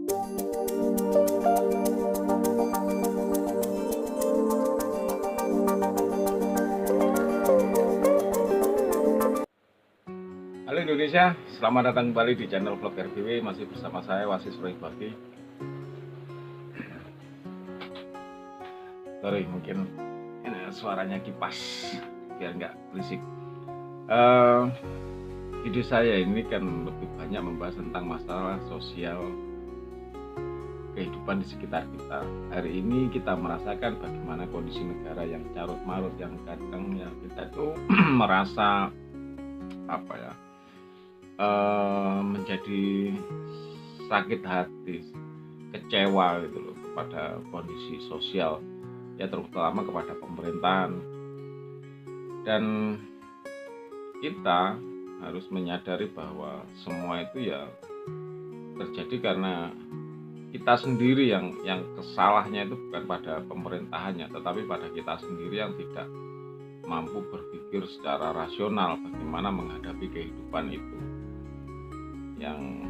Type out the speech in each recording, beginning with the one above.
Halo Indonesia, selamat datang kembali di channel Vlog RBW. Masih bersama saya Wasis Roy Bakti. Sorry, mungkin ini suaranya kipas biar nggak berisik. Video saya ini kan lebih banyak membahas tentang masalah sosial kehidupan di sekitar kita. Hari ini kita merasakan bagaimana kondisi negara yang carut marut, yang kadang ya kita tuh merasa menjadi sakit hati, kecewa gitu loh kepada kondisi sosial, ya terutama kepada pemerintahan. Dan kita harus menyadari bahwa semua itu ya terjadi karena kita sendiri yang kesalahnya itu bukan pada pemerintahannya, tetapi pada kita sendiri yang tidak mampu berpikir secara rasional bagaimana menghadapi kehidupan itu, yang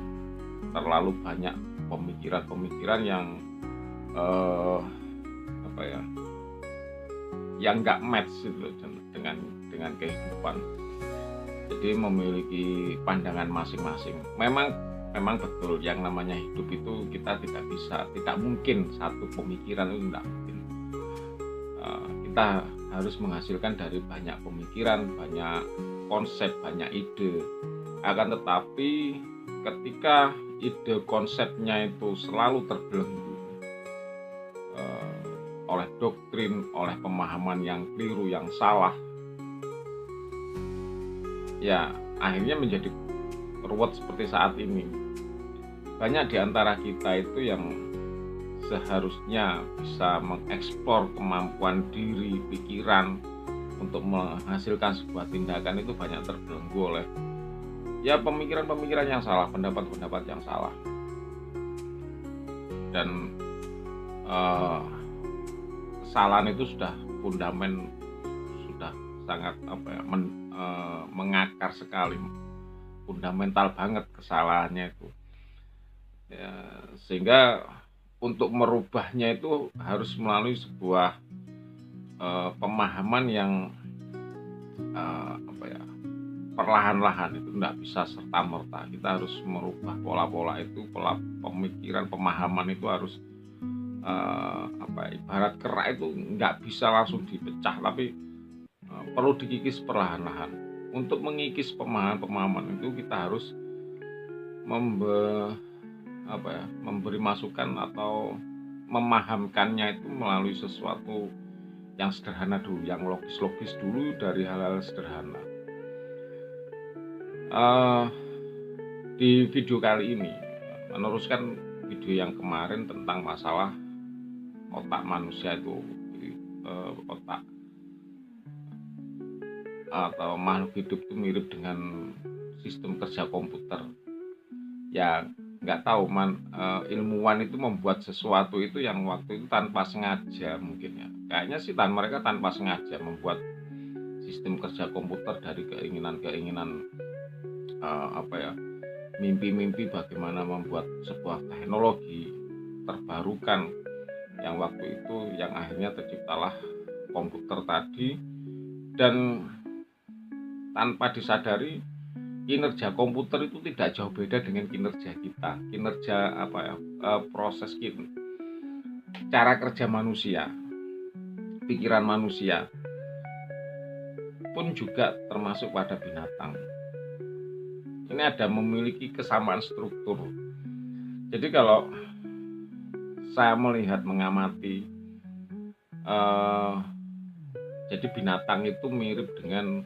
terlalu banyak pemikiran-pemikiran yang yang nggak match gitu dengan kehidupan. Jadi memiliki pandangan masing-masing. Memang betul yang namanya hidup itu kita tidak mungkin satu pemikiran itu tidak mungkin. Kita harus menghasilkan dari banyak pemikiran, banyak konsep, banyak ide. Akan tetapi ketika ide konsepnya itu selalu terbelenggu oleh doktrin, oleh pemahaman yang keliru, yang salah, ya akhirnya menjadi ruwet seperti saat ini. Banyak di antara kita itu yang seharusnya bisa mengeksplor kemampuan diri, pikiran untuk menghasilkan sebuah tindakan itu banyak terbelenggu oleh ya pemikiran-pemikiran yang salah, pendapat-pendapat yang salah. Dan kesalahan itu sudah fundamental, sudah sangat mengakar sekali, fundamental banget kesalahannya itu ya, sehingga untuk merubahnya itu harus melalui sebuah pemahaman yang perlahan-lahan, itu tidak bisa serta-merta. Kita harus merubah pola-pola itu, pola pemikiran, pemahaman itu harus ibarat kerak itu nggak bisa langsung dipecah, tapi perlu dikikis perlahan-lahan. Untuk mengikis pemahaman itu kita harus memberi masukan atau memahamkannya itu melalui sesuatu yang sederhana dulu, yang logis-logis dulu, dari hal-hal sederhana. Di video kali ini meneruskan video yang kemarin tentang masalah otak manusia itu, otak atau makhluk hidup itu mirip dengan sistem kerja komputer. Ya nggak tahu ilmuwan itu membuat sesuatu itu yang waktu itu tanpa sengaja, mungkin ya kayaknya sih mereka tanpa sengaja membuat sistem kerja komputer dari keinginan-keinginan mimpi-mimpi bagaimana membuat sebuah teknologi terbarukan, yang waktu itu yang akhirnya terciptalah komputer tadi. Dan tanpa disadari kinerja komputer itu tidak jauh beda dengan kinerja kita, proses cara kerja manusia, pikiran manusia pun juga termasuk pada binatang. Ini ada memiliki kesamaan struktur. Jadi kalau saya melihat, mengamati, jadi binatang itu mirip dengan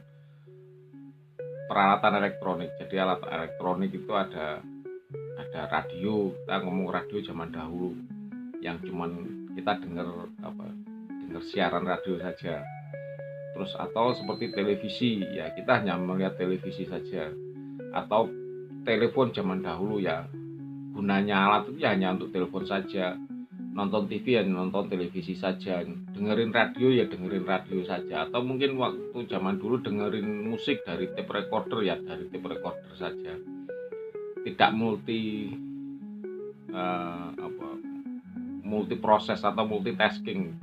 peralatan elektronik. Jadi alat elektronik itu ada radio. Kita ngomong radio zaman dahulu yang cuman kita dengar siaran radio saja. Terus atau seperti televisi, ya kita hanya melihat televisi saja. Atau telepon zaman dahulu, ya gunanya alat itu ya hanya untuk telepon saja. Nonton TV ya nonton televisi saja, dengerin radio ya dengerin radio saja. Atau mungkin waktu zaman dulu dengerin musik dari tape recorder ya dari tape recorder saja. Tidak multi multiproses atau multitasking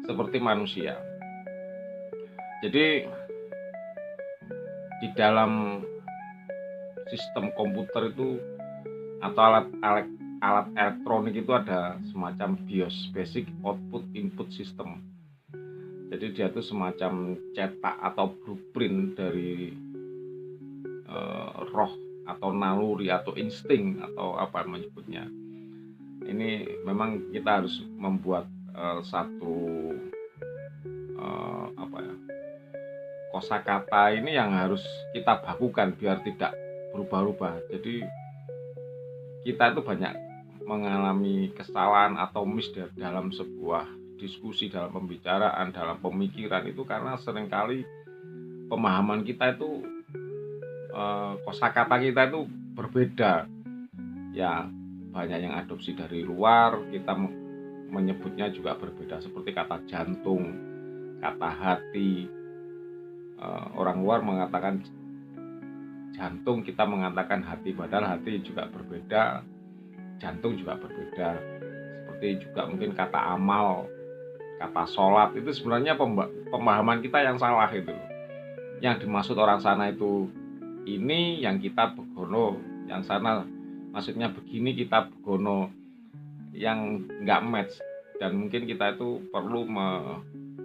seperti manusia. Jadi di dalam sistem komputer itu atau alat elektronik itu ada semacam BIOS, Basic Output Input System. Jadi dia itu semacam cetak atau blueprint dari roh atau naluri atau insting atau apa menyebutnya. Ini memang kita harus membuat satu kosakata ini yang harus kita bakukan biar tidak berubah-ubah. Jadi kita itu banyak mengalami kesalahan atau miss dalam sebuah diskusi, dalam pembicaraan, dalam pemikiran itu karena seringkali pemahaman kita itu kosakata kita itu berbeda. Ya, banyak yang adopsi dari luar, kita menyebutnya juga berbeda, seperti kata jantung, kata hati. Orang luar mengatakan jantung, kita mengatakan hati, padahal hati juga berbeda, jantung juga berbeda. Seperti juga mungkin kata amal, kata sholat, itu sebenarnya pemahaman kita yang salah itu loh. Yang dimaksud orang sana itu ini, yang kita begono, yang sana maksudnya begini, kita begono, yang nggak match. Dan mungkin kita itu perlu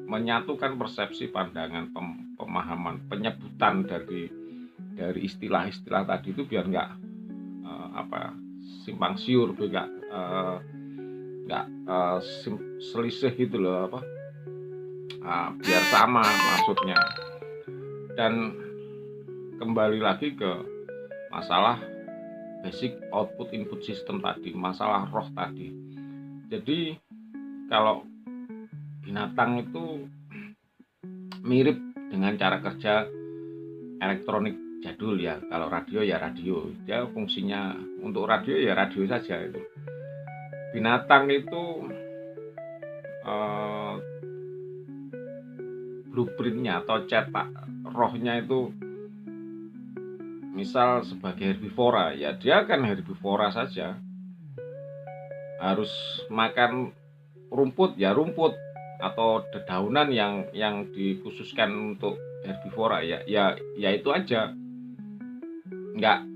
menyatukan persepsi, pandangan, pemahaman, penyebutan dari istilah-istilah tadi itu biar nggak simpang siur, nggak selisih gitu loh, biar sama maksudnya. Dan kembali lagi ke masalah basic output input system tadi, masalah roh tadi. Jadi kalau binatang itu mirip dengan cara kerja elektronik jadul ya. Kalau radio ya radio, dia fungsinya untuk radio ya radio saja itu. Binatang itu blueprintnya atau cetak rohnya itu misal sebagai herbivora, ya dia akan herbivora saja. Harus makan rumput ya rumput, atau dedaunan yang dikhususkan untuk herbivora ya itu aja. Nggak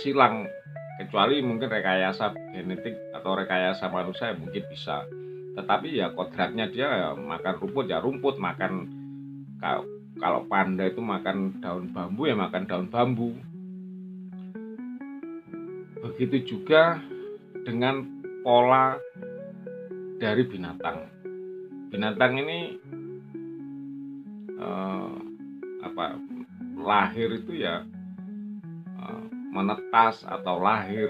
silang, kecuali mungkin rekayasa genetik atau rekayasa manusia mungkin bisa. Tetapi ya kodratnya dia ya makan rumput ya rumput, makan kalau panda itu makan daun bambu ya makan daun bambu. Begitu juga dengan pola dari binatang. Binatang ini lahir itu ya menetas atau lahir.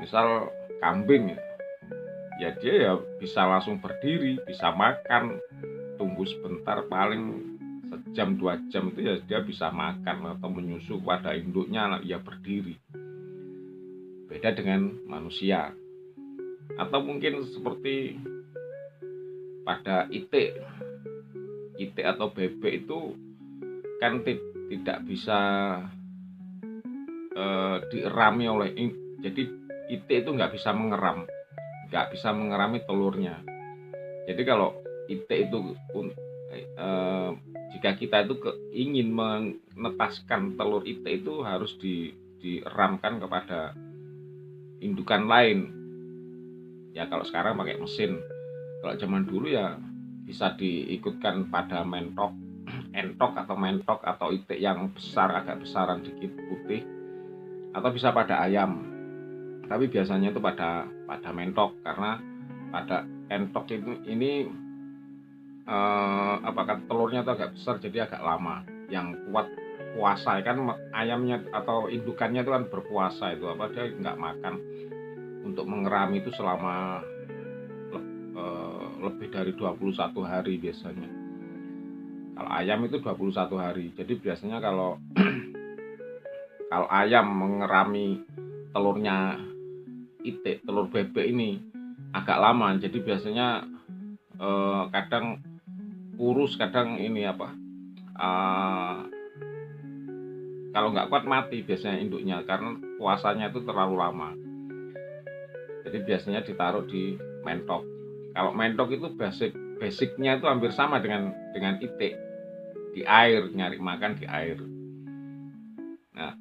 Misal kambing ya dia ya bisa langsung berdiri, bisa makan, tunggu sebentar paling sejam 2 jam itu ya dia bisa makan atau menyusu pada induknya, ya berdiri. Beda dengan manusia. Atau mungkin seperti pada itik atau bebek itu kan tidak bisa dierami oleh, jadi itik itu nggak bisa mengerami telurnya. Jadi kalau itik itu jika kita itu ingin menetaskan telur itik itu harus dieramkan kepada indukan lain. Ya kalau sekarang pakai mesin. Kalau zaman dulu ya bisa diikutkan pada entok atau itik yang besar, agak besaran dikit, putih, atau bisa pada ayam. Tapi biasanya itu pada mentok, karena pada entok ini telurnya itu agak besar, jadi agak lama. Yang kuat puasa kan ayamnya atau indukannya itu kan berpuasa, itu dia nggak makan untuk mengerami itu selama lebih dari 21 hari biasanya. Kalau ayam itu 21 hari. Jadi biasanya kalau ayam mengerami telurnya itik, telur bebek ini agak lama. Jadi biasanya kadang kurus, kadang ini kalau nggak kuat mati biasanya induknya karena puasanya itu terlalu lama. Jadi biasanya ditaruh di mentok. Kalau mentok itu basicnya itu hampir sama dengan itik, di air, nyari makan di air. Nah,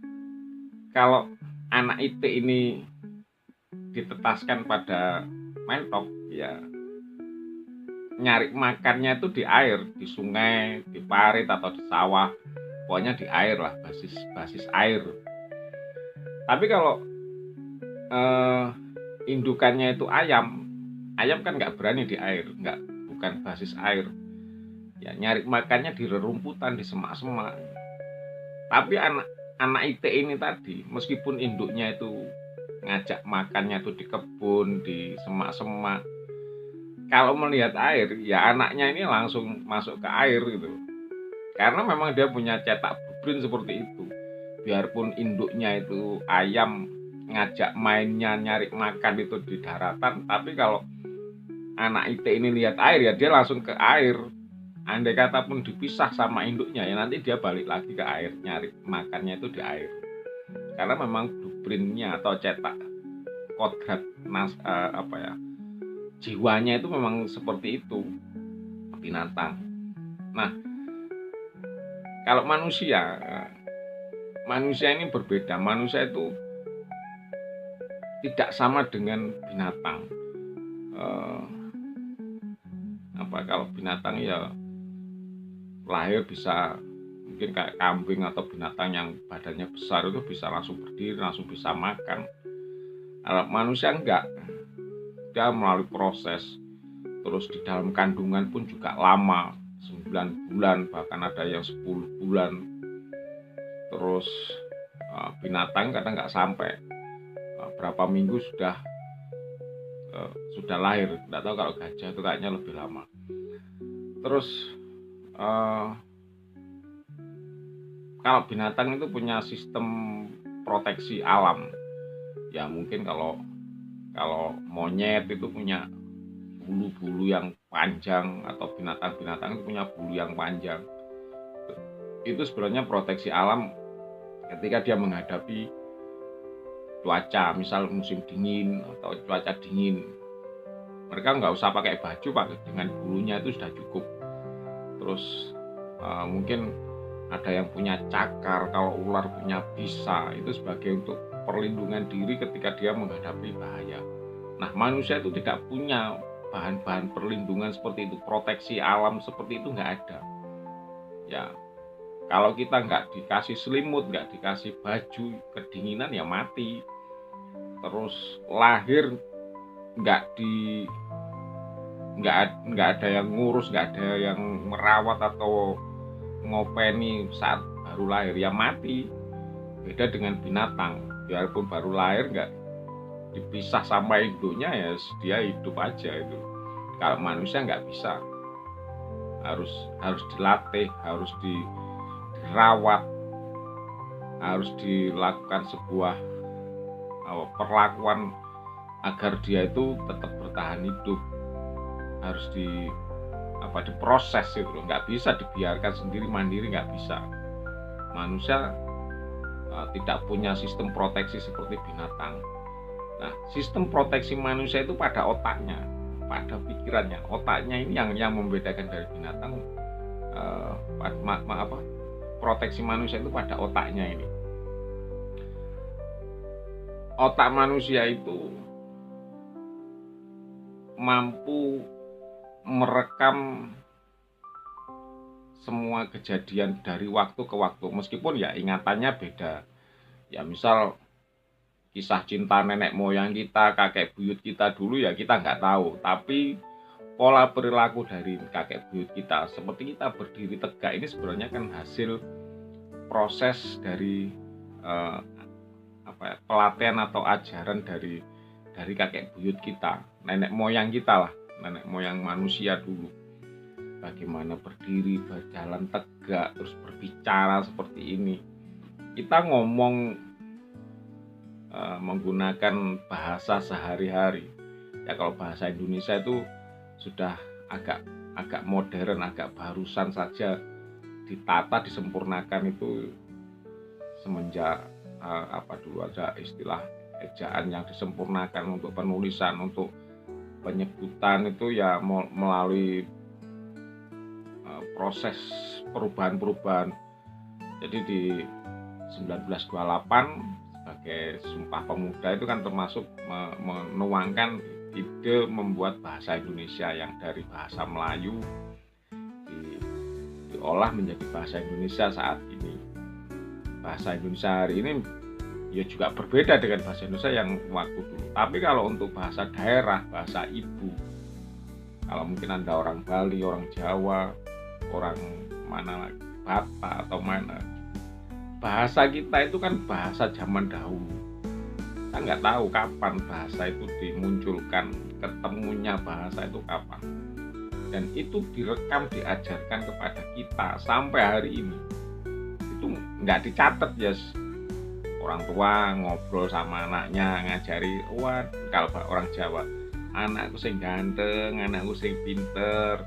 kalau anak itik ini ditetaskan pada mentok, ya nyari makannya itu di air, di sungai, di parit atau di sawah, pokoknya di air lah, basis air. Tapi kalau indukannya itu ayam kan nggak berani di air, bukan basis air, ya nyari makannya di rerumputan, di semak-semak. Tapi anak itik ini tadi, meskipun induknya itu ngajak makannya itu di kebun, di semak-semak, kalau melihat air, ya anaknya ini langsung masuk ke air gitu. Karena memang dia punya cetak blueprint seperti itu. Biarpun induknya itu ayam, ngajak mainnya, nyari makan itu di daratan, tapi kalau anak itik ini lihat air, ya dia langsung ke air. Andai kata pun dipisah sama induknya, ya nanti dia balik lagi ke air, nyari makannya itu di air. Karena memang blueprintnya atau cetak kodrat jiwanya itu memang seperti itu, binatang. Nah, kalau manusia ini berbeda. Manusia itu tidak sama dengan binatang. Kalau binatang ya lahir bisa mungkin kayak kambing atau binatang yang badannya besar itu bisa langsung berdiri, langsung bisa makan. Kalau manusia enggak, dia melalui proses, terus di dalam kandungan pun juga lama, 9 bulan, bahkan ada yang 10 bulan. Terus binatang kadang nggak sampai berapa minggu sudah lahir. Nggak tahu kalau gajah itu kayaknya lebih lama. Terus kalau binatang itu punya sistem proteksi alam. Ya mungkin kalau monyet itu punya bulu-bulu yang panjang, atau binatang-binatang itu punya bulu yang panjang. Itu sebenarnya proteksi alam ketika dia menghadapi cuaca, misal musim dingin atau cuaca dingin. Mereka nggak usah pakai baju, dengan bulunya itu sudah cukup. Terus mungkin ada yang punya cakar, kalau ular punya bisa, itu sebagai untuk perlindungan diri ketika dia menghadapi bahaya. Nah, manusia itu tidak punya bahan-bahan perlindungan seperti itu, proteksi alam seperti itu nggak ada. Ya, kalau kita nggak dikasih selimut, nggak dikasih baju, kedinginan ya mati. Terus lahir nggak ada yang ngurus, nggak ada yang merawat atau ngopeni saat baru lahir, ya mati. Beda dengan binatang, biarpun baru lahir nggak dipisah sama induknya, ya dia hidup aja itu. Kalau manusia nggak bisa, harus dilatih, harus dirawat, harus dilakukan sebuah perlakuan agar dia itu tetap bertahan hidup, harus diproses itu loh. Nggak bisa dibiarkan sendiri mandiri, nggak bisa. Manusia tidak punya sistem proteksi seperti binatang. Nah, sistem proteksi manusia itu pada otaknya, pada pikirannya. Otaknya ini yang membedakan dari binatang. Proteksi manusia itu pada otaknya ini. Otak manusia itu mampu merekam semua kejadian dari waktu ke waktu, meskipun ya ingatannya beda. Ya misal kisah cinta nenek moyang kita, kakek buyut kita dulu, ya kita nggak tahu, tapi pola perilaku dari kakek buyut kita, seperti kita berdiri tegak ini sebenarnya kan hasil proses dari pelatihan atau ajaran dari kakek buyut kita, nenek moyang kita lah, nenek moyang manusia dulu. Bagaimana berdiri, berjalan tegak, terus berbicara seperti ini. Kita ngomong menggunakan bahasa sehari-hari. Ya kalau bahasa Indonesia itu sudah agak modern, agak barusan saja ditata, disempurnakan itu semenjak dulu ada istilah ejaan yang disempurnakan untuk penulisan, untuk penyebutan itu ya melalui proses perubahan-perubahan. Jadi di 1928 sebagai Sumpah Pemuda itu kan termasuk menuangkan ide membuat bahasa Indonesia yang dari bahasa Melayu diolah menjadi bahasa Indonesia saat ini. Bahasa Indonesia hari ini ya juga berbeda dengan bahasa Indonesia yang waktu dulu. Tapi kalau untuk bahasa daerah, bahasa ibu, kalau mungkin Anda orang Bali, orang Jawa, orang mana lagi, Batak atau mana, bahasa kita itu kan bahasa zaman dahulu. Kita nggak tahu kapan bahasa itu dimunculkan, ketemunya bahasa itu kapan. Dan itu direkam, diajarkan kepada kita sampai hari ini. Itu nggak dicatat ya. Orang tua ngobrol sama anaknya, ngajari, wah kalau orang Jawa, anakku sing ganteng, anakku sing pinter,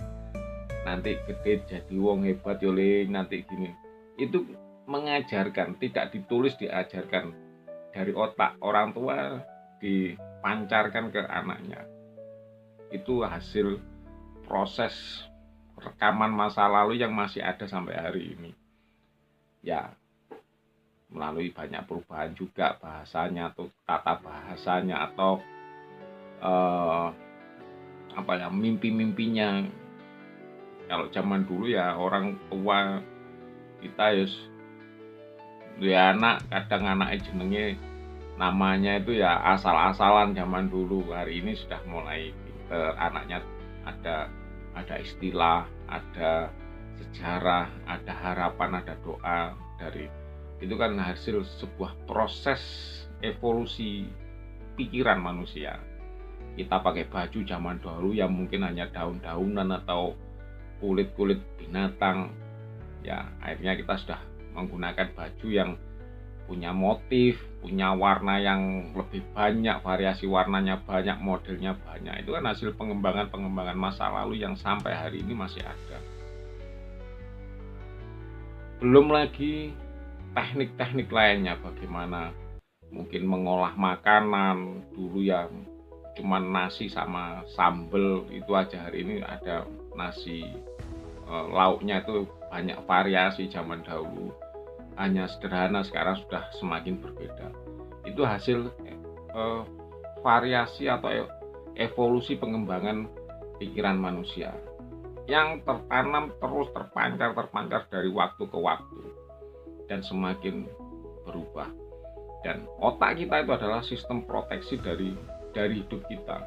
nanti gede jadi wong hebat yoling, nanti gini. Itu mengajarkan, tidak ditulis, diajarkan dari otak orang tua, dipancarkan ke anaknya. Itu hasil proses rekaman masa lalu yang masih ada sampai hari ini. Ya, melalui banyak perubahan juga bahasanya atau tata bahasanya atau mimpi-mimpinya. Kalau zaman dulu ya orang tua kita ya anak, kadang anaknya jenenge namanya itu ya asal-asalan zaman dulu. Hari ini sudah mulai pinter, anaknya ada istilah, ada sejarah, ada harapan, ada doa. Dari itu kan hasil sebuah proses evolusi pikiran manusia. Kita pakai baju zaman dahulu yang mungkin hanya daun-daunan atau kulit-kulit binatang, ya akhirnya kita sudah menggunakan baju yang punya motif, punya warna yang lebih banyak, variasi warnanya banyak, modelnya banyak. Itu kan hasil pengembangan masa lalu yang sampai hari ini masih ada. Belum lagi teknik-teknik lainnya, bagaimana mungkin mengolah makanan. Dulu yang cuma nasi sama sambel itu aja, hari ini ada nasi, lauknya itu banyak variasi. Zaman dahulu hanya sederhana, sekarang sudah semakin berbeda. Itu hasil variasi atau evolusi pengembangan pikiran manusia yang tertanam terus, terpancar dari waktu ke waktu dan semakin berubah. Dan otak kita itu adalah sistem proteksi dari hidup kita.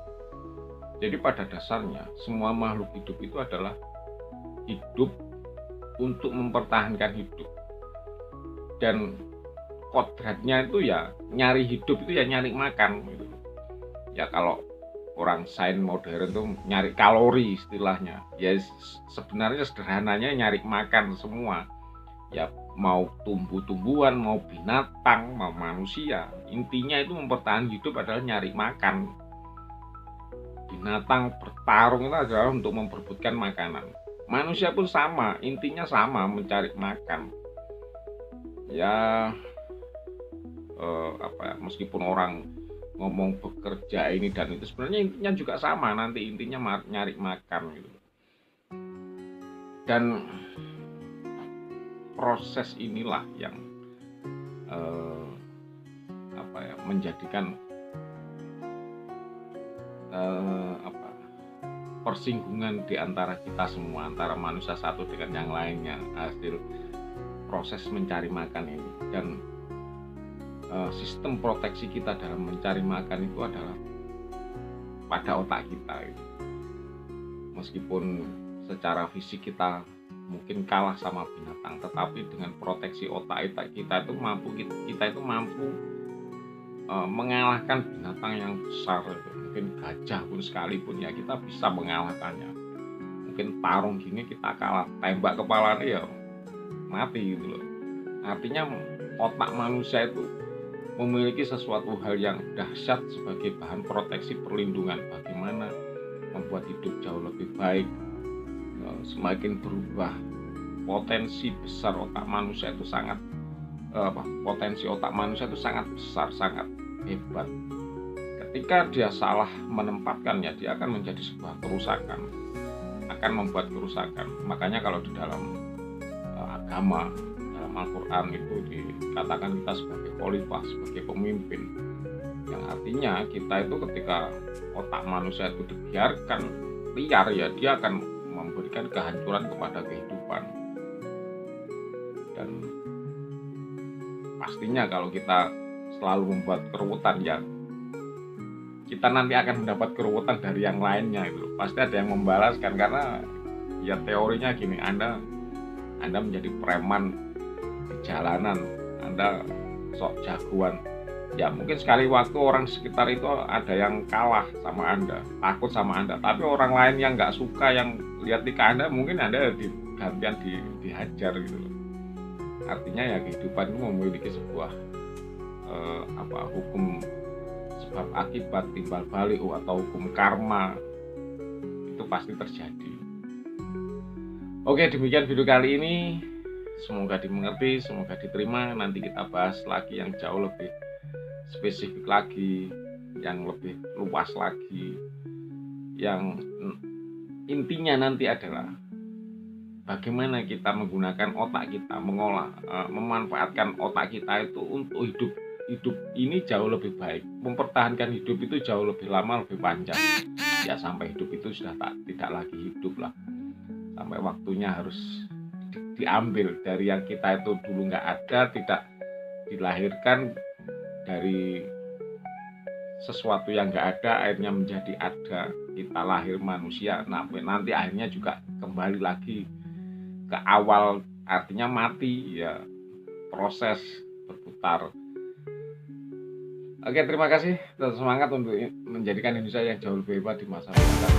Jadi pada dasarnya semua makhluk hidup itu adalah hidup untuk mempertahankan hidup. Dan kodratnya itu ya nyari hidup, itu ya nyari makan gitu. Ya kalau orang sains modern tuh nyari kalori istilahnya. Ya sebenarnya sederhananya nyari makan semua. Ya mau tumbuh-tumbuhan, mau binatang, mau manusia, intinya itu mempertahankan hidup adalah nyari makan. Binatang bertarung itu adalah untuk memperebutkan makanan. Manusia pun sama, intinya sama, mencari makan. Ya meskipun orang ngomong bekerja ini dan itu, sebenarnya intinya juga sama, nanti intinya nyari makan gitu. Dan proses inilah yang menjadikan persinggungan di antara kita semua, antara manusia satu dengan yang lainnya, hasil proses mencari makan ini. Dan sistem proteksi kita dalam mencari makan itu adalah pada otak kita itu. Meskipun secara fisik kita mungkin kalah sama binatang, tetapi dengan proteksi otak kita itu mampu mengalahkan binatang yang besar itu. Mungkin gajah pun sekalipun ya kita bisa mengalahkannya. Mungkin tarung gini kita kalah, tembak kepalanya ya mati gitu loh. Artinya otak manusia itu memiliki sesuatu hal yang dahsyat sebagai bahan proteksi perlindungan. Bagaimana membuat hidup jauh lebih baik, semakin berubah. Potensi besar otak manusia itu sangat potensi otak manusia itu sangat besar, sangat hebat. Ketika dia salah menempatkannya, dia akan menjadi sebuah kerusakan, akan membuat kerusakan. Makanya kalau di dalam agama, dalam Al-Quran itu dikatakan kita sebagai khalifah, sebagai pemimpin, yang artinya kita itu ketika otak manusia itu dibiarkan liar, ya dia akan memberikan kehancuran kepada kehidupan. Dan pastinya kalau kita selalu membuat keruwetan, ya kita nanti akan mendapat keruwetan dari yang lainnya. Itu pasti ada yang membalaskan, karena ya teorinya gini, Anda menjadi preman di jalanan, Anda sok jagoan, ya mungkin sekali waktu orang sekitar itu ada yang kalah sama Anda, takut sama Anda, tapi orang lain yang nggak suka, yang lihat di Anda, mungkin Anda gantian dihajar gitu loh. Artinya ya kehidupan itu memiliki sebuah hukum sebab akibat, timbal balik, atau hukum karma, itu pasti terjadi. Oke, demikian video kali ini, semoga dimengerti, semoga diterima. Nanti kita bahas lagi yang jauh lebih spesifik lagi, yang lebih luas lagi, yang intinya nanti adalah bagaimana kita menggunakan otak kita, memanfaatkan otak kita itu untuk hidup ini jauh lebih baik, mempertahankan hidup itu jauh lebih lama, lebih panjang, ya sampai hidup itu sudah tidak lagi hidup lah, sampai waktunya harus diambil dari yang kita itu dulu nggak ada, tidak dilahirkan dari sesuatu yang nggak ada, akhirnya menjadi ada, kita lahir manusia, nanti akhirnya juga kembali lagi ke awal, artinya mati, ya proses berputar. Oke, terima kasih dan semangat untuk menjadikan Indonesia yang jauh lebih hebat di masa mendatang.